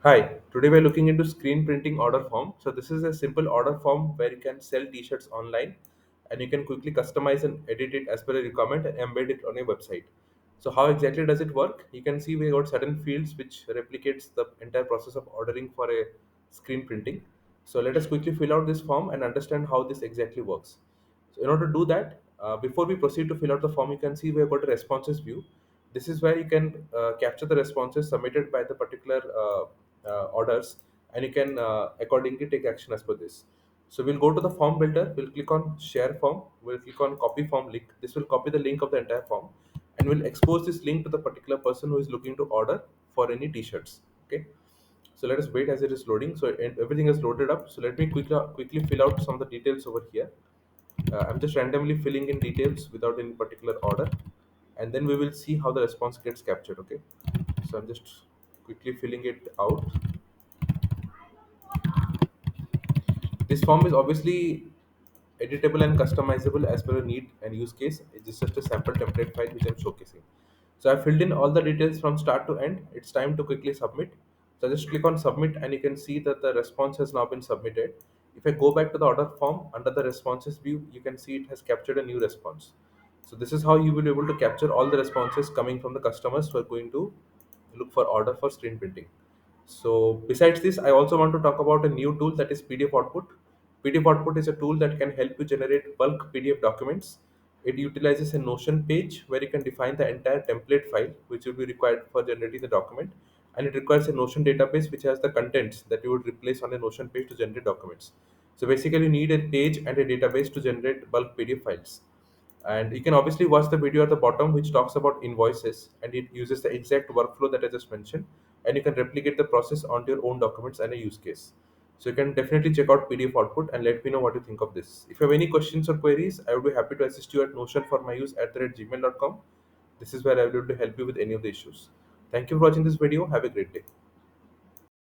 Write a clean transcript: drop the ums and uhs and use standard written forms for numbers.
Hi, today we're looking into screen printing order form. So this is a simple order form where you can sell t-shirts online and you can quickly customize and edit it as per a requirement and embed it on your website. So how exactly does it work? You can see we got certain fields which replicates the entire process of ordering for a screen printing. So let us quickly fill out this form and understand how this exactly works. So in order to do that, before we proceed to fill out the form, you can see we have got a responses view. This is where you can capture the responses submitted by the particular orders, and you can accordingly take action as per this. So we'll go to the form builder, we'll click on share form, we'll click on copy form link. This will copy the link of the entire form and we'll expose this link to the particular person who is looking to order for any t-shirts. Okay, so let us wait as it is loading. So everything is loaded up. So let me quickly fill out some of the details over here. I'm just randomly filling in details without any particular order, and then we will see how the response gets captured. Okay, so I'm just quickly filling it out. This form is obviously editable and customizable as per your need and use case. It's just a sample template file which I'm showcasing. So I filled in all the details from start to end. It's time to quickly submit. So just click on submit and you can see that the response has now been submitted. If I go back to the order form under the responses view, you can see it has captured a new response. So this is how you will be able to capture all the responses coming from the customers who are going to look for order for screen printing. So besides this, I also want to talk about a new tool that is PDF Output. PDF Output is a tool that can help you generate bulk PDF documents. It utilizes a Notion page where you can define the entire template file which will be required for generating the document, and it requires a Notion database which has the contents that you would replace on a Notion page to generate documents. So basically, you need a page and a database to generate bulk PDF files. And you can obviously watch the video at the bottom which talks about invoices, and it uses the exact workflow that I just mentioned, and you can replicate the process onto your own documents and a use case. So you can definitely check out PDF Output and let me know what you think of this. If you have any questions or queries, I would be happy to assist you at notion for my use at gmail.com. This is where I will be able to help you with any of the issues. Thank you for watching this video. Have a great day.